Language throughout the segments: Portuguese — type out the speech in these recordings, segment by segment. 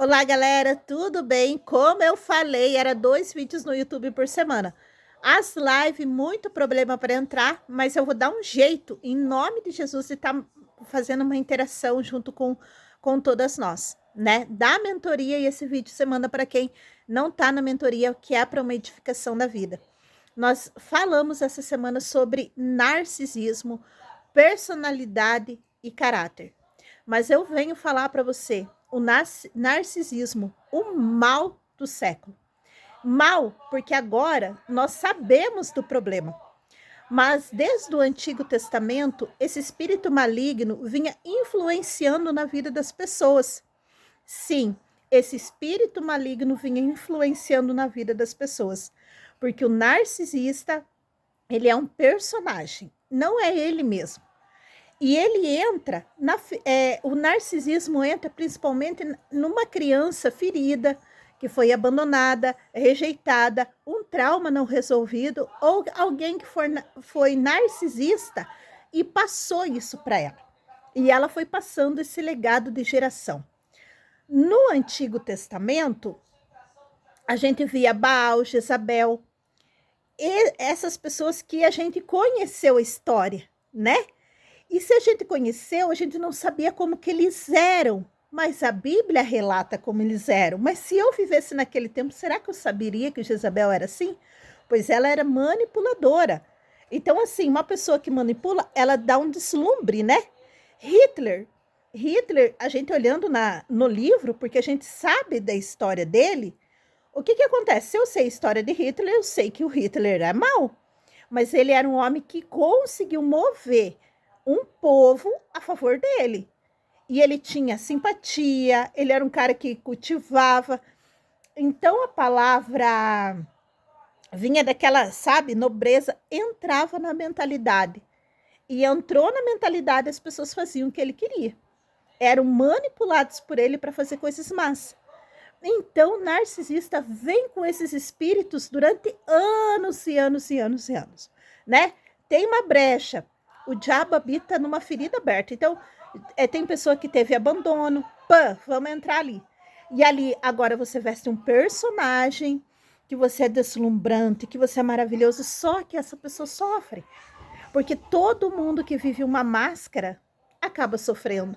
Olá, galera, tudo bem? Como eu falei, era 2 vídeos no YouTube por semana. As lives, muito problema para entrar, mas eu vou dar um jeito, em nome de Jesus, de estar fazendo uma interação junto com todas nós, né? Da mentoria, e esse vídeo você manda para quem não está na mentoria, que é para uma edificação da vida. Nós falamos essa semana sobre narcisismo, personalidade e caráter. Mas eu venho falar para você o narcisismo, o mal do século. Mal, porque agora nós sabemos do problema. Mas desde o Antigo Testamento, esse espírito maligno vinha influenciando na vida das pessoas. Sim, esse espírito maligno vinha influenciando na vida das pessoas. Porque o narcisista, ele é um personagem, não é ele mesmo. E ele entra, o narcisismo entra principalmente numa criança ferida, que foi abandonada, rejeitada, um trauma não resolvido, ou alguém que foi narcisista e passou isso para ela. E ela foi passando esse legado de geração. No Antigo Testamento, a gente via Baal, Jezabel, e essas pessoas que a gente conheceu a história, né? E se a gente conheceu, a gente não sabia como que eles eram, mas a Bíblia relata como eles eram. Mas se eu vivesse naquele tempo, será que eu saberia que Jezabel era assim? Pois ela era manipuladora. Então, assim, uma pessoa que manipula, ela dá um deslumbre, né? Hitler, a gente olhando no livro, porque a gente sabe da história dele, o que acontece? Se eu sei a história de Hitler, eu sei que o Hitler é mau. Mas ele era um homem que conseguiu mover um povo a favor dele. E ele tinha simpatia, ele era um cara que cultivava. Então a palavra vinha daquela, sabe, nobreza, entrava na mentalidade. E entrou na mentalidade, as pessoas faziam o que ele queria. Eram manipulados por ele para fazer coisas más. Então, o narcisista vem com esses espíritos durante anos e anos e anos e anos, né? Tem uma brecha, o diabo habita numa ferida aberta. Então, tem pessoa que teve abandono, vamos entrar ali. E ali, agora você veste um personagem, que você é deslumbrante, que você é maravilhoso, só que essa pessoa sofre. Porque todo mundo que vive uma máscara acaba sofrendo.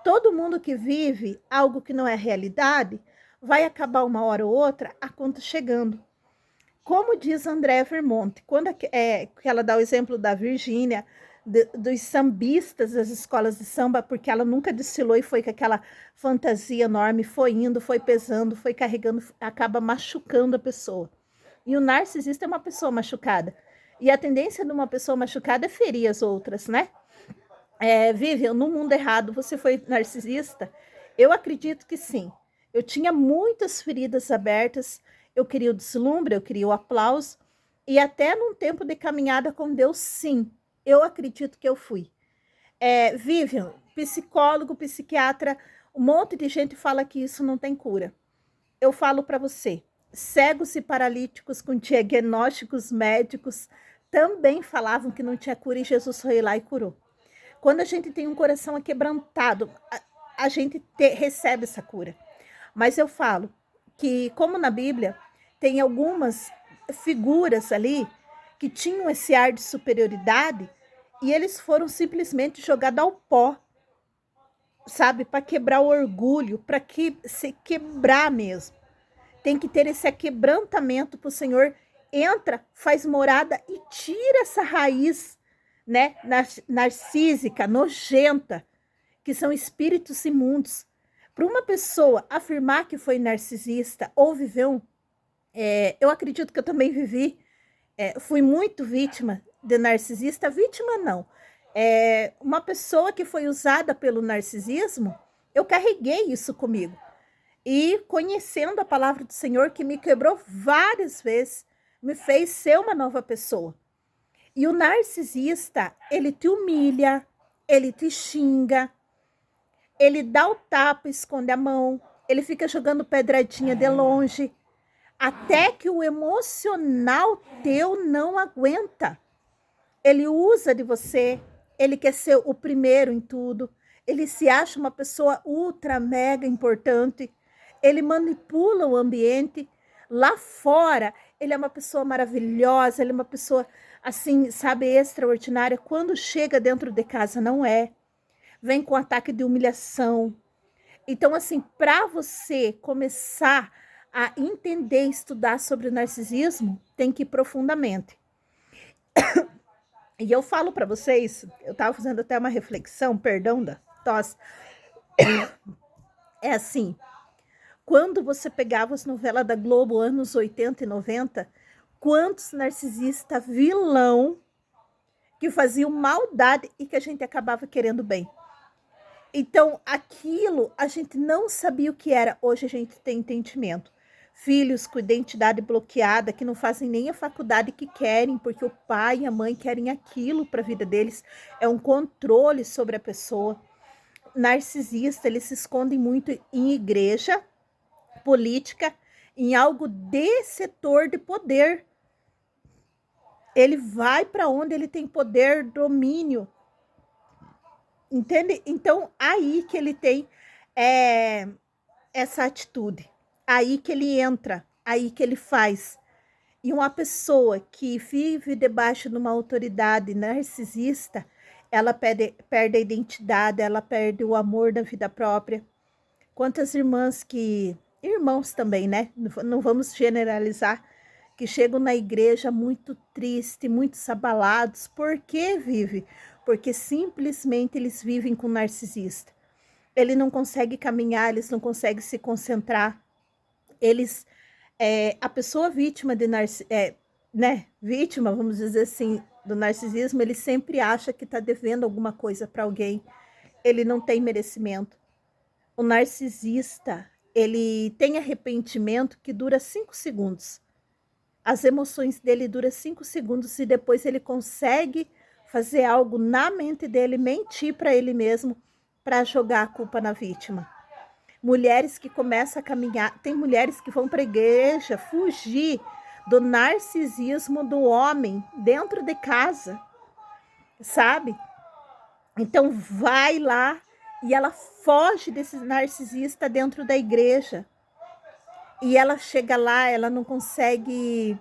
Todo mundo que vive algo que não é realidade vai acabar uma hora ou outra a conta chegando. Como diz André Vermont, quando que ela dá o exemplo da Virgínia, dos sambistas das escolas de samba, porque ela nunca desfilou e foi com aquela fantasia enorme, foi indo, foi pesando, foi carregando, acaba machucando a pessoa. E o narcisista é uma pessoa machucada. E a tendência de uma pessoa machucada é ferir as outras, né? Vivian, no mundo errado, você foi narcisista? Eu acredito que sim. Eu tinha muitas feridas abertas, eu queria o deslumbre, eu queria o aplauso, e até num tempo de caminhada com Deus, sim, eu acredito que eu fui. Vivian, psicólogo, psiquiatra, um monte de gente fala que isso não tem cura. Eu falo para você, cegos e paralíticos com diagnósticos médicos também falavam que não tinha cura e Jesus foi lá e curou. Quando a gente tem um coração aquebrantado, a gente recebe essa cura. Mas eu falo que, como na Bíblia, tem algumas figuras ali que tinham esse ar de superioridade e eles foram simplesmente jogados ao pó, sabe? Para quebrar o orgulho, para se quebrar mesmo. Tem que ter esse aquebrantamento para o Senhor. Entra, faz morada e tira essa raiz, né, narcísica, nojenta, que são espíritos imundos. Para uma pessoa afirmar que foi narcisista ou viveu, eu acredito que eu também vivi, fui muito vítima de narcisista, vítima não, uma pessoa que foi usada pelo narcisismo, eu carreguei isso comigo. E conhecendo a palavra do Senhor, que me quebrou várias vezes, me fez ser uma nova pessoa. E o narcisista, ele te humilha, ele te xinga, ele dá o tapa, esconde a mão, ele fica jogando pedradinha de longe, até que o emocional teu não aguenta. Ele usa de você, ele quer ser o primeiro em tudo, ele se acha uma pessoa ultra mega importante, ele manipula o ambiente. Lá fora, ele é uma pessoa maravilhosa, ele é uma pessoa, assim, sabe, extraordinária. Quando chega dentro de casa, não é. Vem com ataque de humilhação. Então, assim, para você começar a entender e estudar sobre o narcisismo, tem que ir profundamente. E eu falo para vocês, eu estava fazendo até uma reflexão, perdão da tosse, é assim, quando você pegava as novelas da Globo, anos 80 e 90, quantos narcisistas vilão que faziam maldade e que a gente acabava querendo bem. Então, aquilo a gente não sabia o que era. Hoje a gente tem entendimento. Filhos com identidade bloqueada, que não fazem nem a faculdade que querem, porque o pai e a mãe querem aquilo para a vida deles. É um controle sobre a pessoa. Narcisista, eles se escondem muito em igreja, política, em algo de setor de poder. Ele vai para onde ele tem poder, domínio. Entende? Então, aí que ele tem essa atitude. Aí que ele entra, aí que ele faz. E uma pessoa que vive debaixo de uma autoridade narcisista, ela perde a identidade, ela perde o amor da vida própria. Quantas irmãs que... Irmãos também, né? Não vamos generalizar, que chegam na igreja muito tristes, muito abalados. Por que vive? Porque simplesmente eles vivem com narcisista. Ele não consegue caminhar, eles não conseguem se concentrar. Eles, a pessoa vítima de vítima, vamos dizer assim, do narcisismo, ele sempre acha que está devendo alguma coisa para alguém. Ele não tem merecimento. O narcisista, ele tem arrependimento que dura 5 segundos. As emoções dele duram 5 segundos e depois ele consegue fazer algo na mente dele, mentir para ele mesmo, para jogar a culpa na vítima. Mulheres que começam a caminhar, tem mulheres que vão para a igreja fugir do narcisismo do homem dentro de casa, sabe? Então vai lá e ela foge desse narcisista dentro da igreja. E ela chega lá, ela não consegue,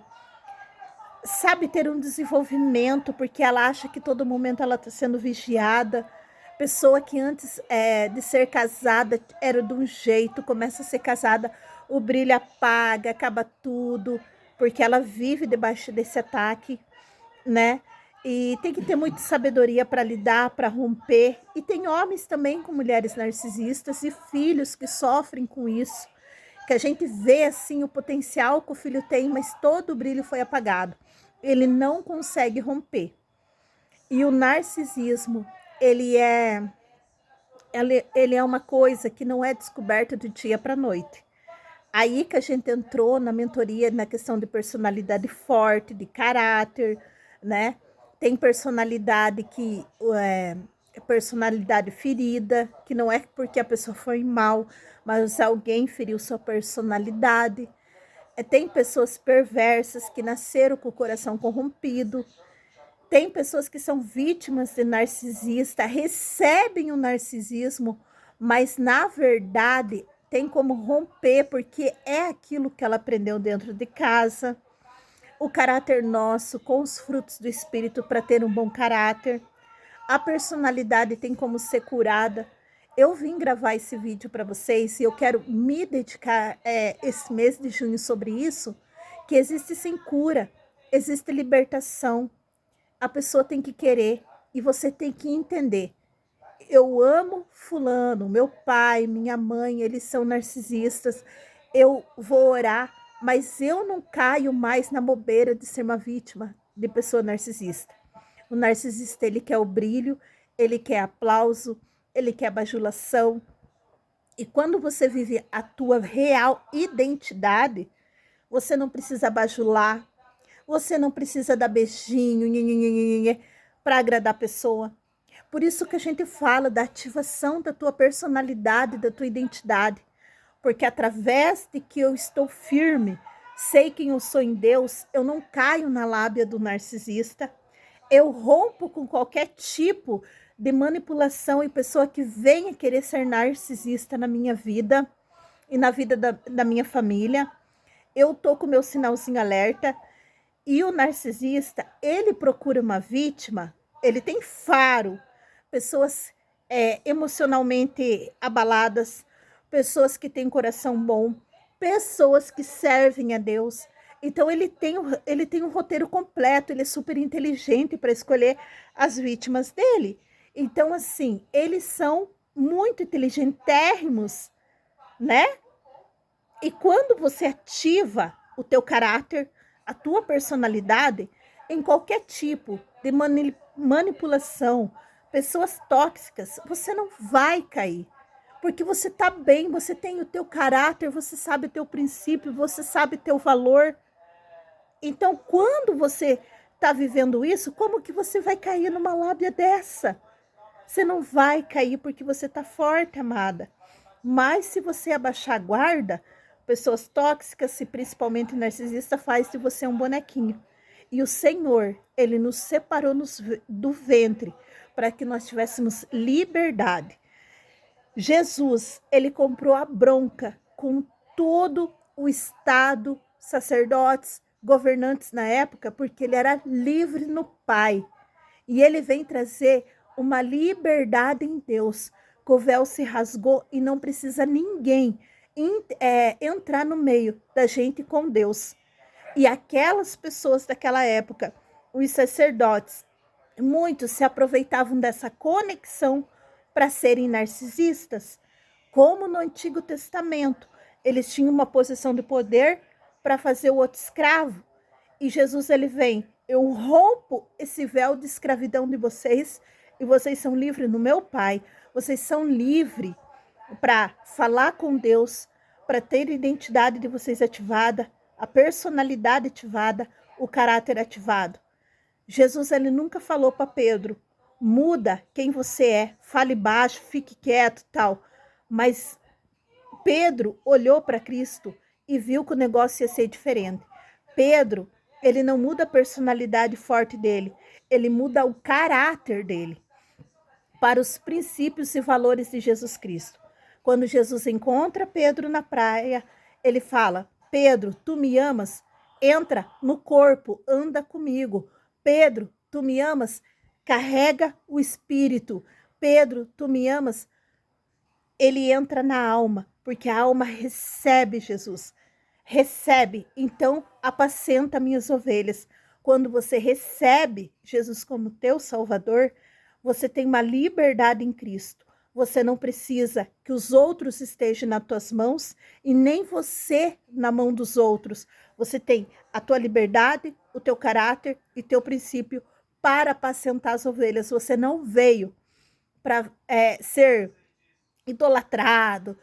sabe, ter um desenvolvimento, porque ela acha que todo momento ela está sendo vigiada. Pessoa que antes de ser casada era de um jeito, começa a ser casada, o brilho apaga, acaba tudo, porque ela vive debaixo desse ataque, né? E tem que ter muita sabedoria para lidar, para romper. E tem homens também com mulheres narcisistas e filhos que sofrem com isso, que a gente vê assim o potencial que o filho tem, mas todo o brilho foi apagado. Ele não consegue romper. E o narcisismo, ele é uma coisa que não é descoberta do dia para a noite. Aí que a gente entrou na mentoria na questão de personalidade forte, de caráter, né? Tem personalidade que é personalidade ferida, que não é porque a pessoa foi mal, mas alguém feriu sua personalidade. Tem pessoas perversas que nasceram com o coração corrompido. Tem pessoas que são vítimas de narcisista, recebem o narcisismo, mas na verdade tem como romper, porque é aquilo que ela aprendeu dentro de casa. O caráter nosso, com os frutos do Espírito para ter um bom caráter. A personalidade tem como ser curada. Eu vim gravar esse vídeo para vocês e eu quero me dedicar esse mês de junho sobre isso, que existe sim cura, existe libertação. A pessoa tem que querer e você tem que entender. Eu amo fulano, meu pai, minha mãe, eles são narcisistas. Eu vou orar, mas eu não caio mais na bobeira de ser uma vítima de pessoa narcisista. O narcisista, ele quer o brilho, ele quer aplauso, ele quer bajulação. E quando você vive a tua real identidade, você não precisa bajular, você não precisa dar beijinho para agradar a pessoa. Por isso que a gente fala da ativação da tua personalidade, da tua identidade. Porque através de que eu estou firme, sei quem eu sou em Deus, eu não caio na lábia do narcisista. Eu rompo com qualquer tipo de manipulação e pessoa que venha querer ser narcisista na minha vida. e na vida da minha família. Eu tô com o meu sinalzinho alerta. E o narcisista, ele procura uma vítima, ele tem faro, pessoas emocionalmente abaladas, pessoas que têm coração bom, pessoas que servem a Deus. Então ele tem um roteiro completo, ele é super inteligente para escolher as vítimas dele. Então, assim, eles são muito inteligentérrimos, né? E quando você ativa o teu caráter, a tua personalidade, em qualquer tipo de manipulação, pessoas tóxicas, você não vai cair. Porque você tá bem, você tem o teu caráter, você sabe o teu princípio, você sabe o teu valor. Então, quando você tá vivendo isso, como que você vai cair numa lábia dessa? Você não vai cair porque você tá forte, amada. Mas se você abaixar a guarda, pessoas tóxicas, e principalmente narcisista, faz de você um bonequinho. E o Senhor, ele nos separou do ventre para que nós tivéssemos liberdade. Jesus, ele comprou a bronca com todo o Estado, sacerdotes, governantes na época, porque ele era livre no Pai. E ele vem trazer uma liberdade em Deus. Que o véu se rasgou e não precisa ninguém entrar no meio da gente com Deus. E aquelas pessoas daquela época, os sacerdotes, muitos se aproveitavam dessa conexão para serem narcisistas, como no Antigo Testamento. Eles tinham uma posição de poder para fazer o outro escravo. E Jesus, ele vem, eu rompo esse véu de escravidão de vocês e vocês são livres no meu Pai. Vocês são livres para falar com Deus, para ter a identidade de vocês ativada, a personalidade ativada, o caráter ativado. Jesus, ele nunca falou para Pedro, muda quem você é, fale baixo, fique quieto, tal. Mas Pedro olhou para Cristo e viu que o negócio ia ser diferente. Pedro, ele não muda a personalidade forte dele, ele muda o caráter dele para os princípios e valores de Jesus Cristo. Quando Jesus encontra Pedro na praia, ele fala, Pedro, tu me amas? Entra no corpo, anda comigo. Pedro, tu me amas? Carrega o espírito. Pedro, tu me amas? Ele entra na alma, porque a alma recebe Jesus. Recebe, então apacenta minhas ovelhas. Quando você recebe Jesus como teu Salvador, você tem uma liberdade em Cristo. Você não precisa que os outros estejam nas tuas mãos e nem você na mão dos outros. Você tem a tua liberdade, o teu caráter e teu princípio para apacentar as ovelhas. Você não veio para ser idolatrado,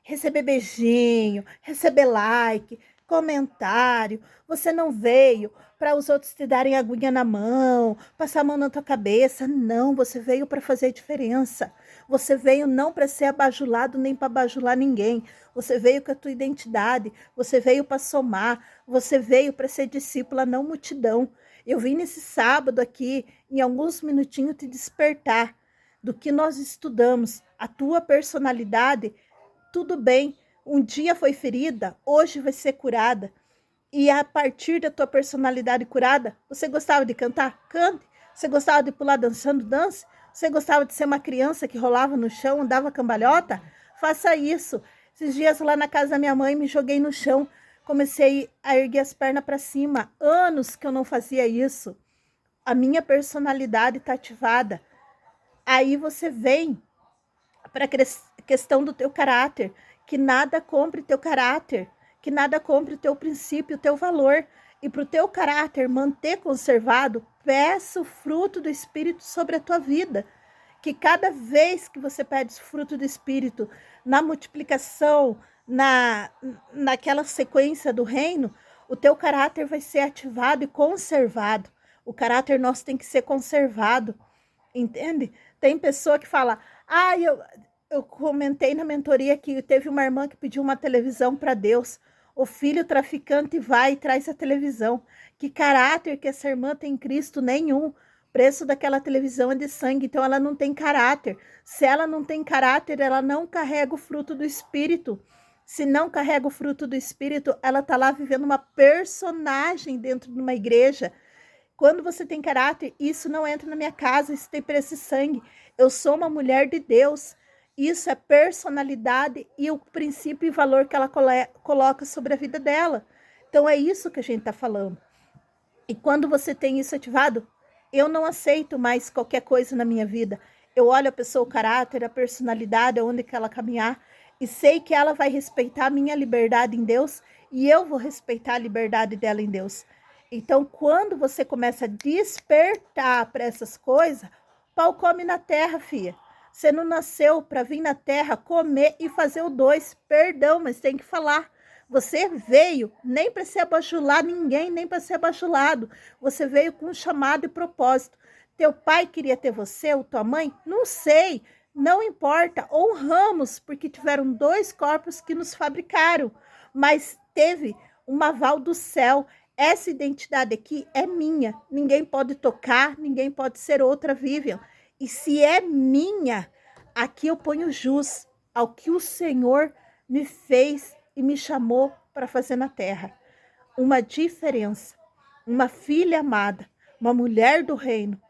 receber beijinho, receber like, comentário. Você não veio para os outros te darem aguinha na mão, passar a mão na tua cabeça. Não, você veio para fazer diferença. Você veio não para ser abajulado nem para bajular ninguém. Você veio com a tua identidade, você veio para somar, você veio para ser discípula, não multidão. Eu vim nesse sábado aqui, em alguns minutinhos, te despertar do que nós estudamos, a tua personalidade. Tudo bem, um dia foi ferida, hoje vai ser curada. E a partir da tua personalidade curada, você gostava de cantar? Cante. Você gostava de pular dançando? Dance. Você gostava de ser uma criança que rolava no chão, andava cambalhota? Faça isso. Esses dias lá na casa da minha mãe, me joguei no chão, comecei a erguer as pernas para cima. Anos que eu não fazia isso. A minha personalidade está ativada. Aí você vem para a questão do teu caráter, que nada compre teu caráter, que nada compre o teu princípio, o teu valor. E para o teu caráter manter conservado, peça o fruto do Espírito sobre a tua vida. Que cada vez que você pede o fruto do Espírito, na multiplicação, naquela sequência do reino, o teu caráter vai ser ativado e conservado. O caráter nosso tem que ser conservado, entende? Tem pessoa que fala, eu comentei na mentoria que teve uma irmã que pediu uma televisão para Deus. O filho traficante vai e traz a televisão. Que caráter que essa irmã tem em Cristo? Nenhum. preço daquela televisão é de sangue, então ela não tem caráter. Se ela não tem caráter, ela não carrega o fruto do Espírito. Se não carrega o fruto do Espírito, ela está lá vivendo uma personagem dentro de uma igreja. Quando você tem caráter, isso não entra na minha casa, isso tem preço de sangue. Eu sou uma mulher de Deus. Isso é personalidade e o princípio e valor que ela coloca sobre a vida dela. Então é isso que a gente está falando. E quando você tem isso ativado, eu não aceito mais qualquer coisa na minha vida. Eu olho a pessoa, o caráter, a personalidade, aonde que ela caminhar, e sei que ela vai respeitar a minha liberdade em Deus, e eu vou respeitar a liberdade dela em Deus. Então, quando você começa a despertar para essas coisas, pau come na terra, filha. Você não nasceu para vir na terra comer e fazer o dois. Perdão, mas tem que falar. Você veio nem para ser abajular ninguém, nem para ser abajulado. Você veio com um chamado e propósito. Teu pai queria ter você, ou tua mãe? Não sei, não importa. Honramos, porque tiveram 2 corpos que nos fabricaram, mas teve um aval do céu. Essa identidade aqui é minha. Ninguém pode tocar, ninguém pode ser outra, Vivian. E se é minha, aqui eu ponho jus ao que o Senhor me fez e me chamou para fazer na terra. Uma diferença, uma filha amada, uma mulher do reino.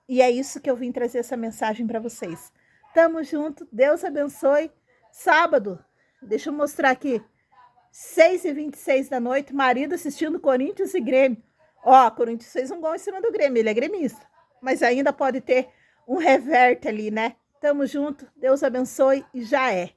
E é isso que eu vim trazer essa mensagem para vocês. Tamo junto, Deus abençoe. Sábado, deixa eu mostrar aqui, 6h26 da noite, marido assistindo Corinthians e Grêmio. Ó, Corinthians fez um gol em cima do Grêmio, ele é gremista. Mas ainda pode ter um reverte ali, né? Tamo junto, Deus abençoe e já é.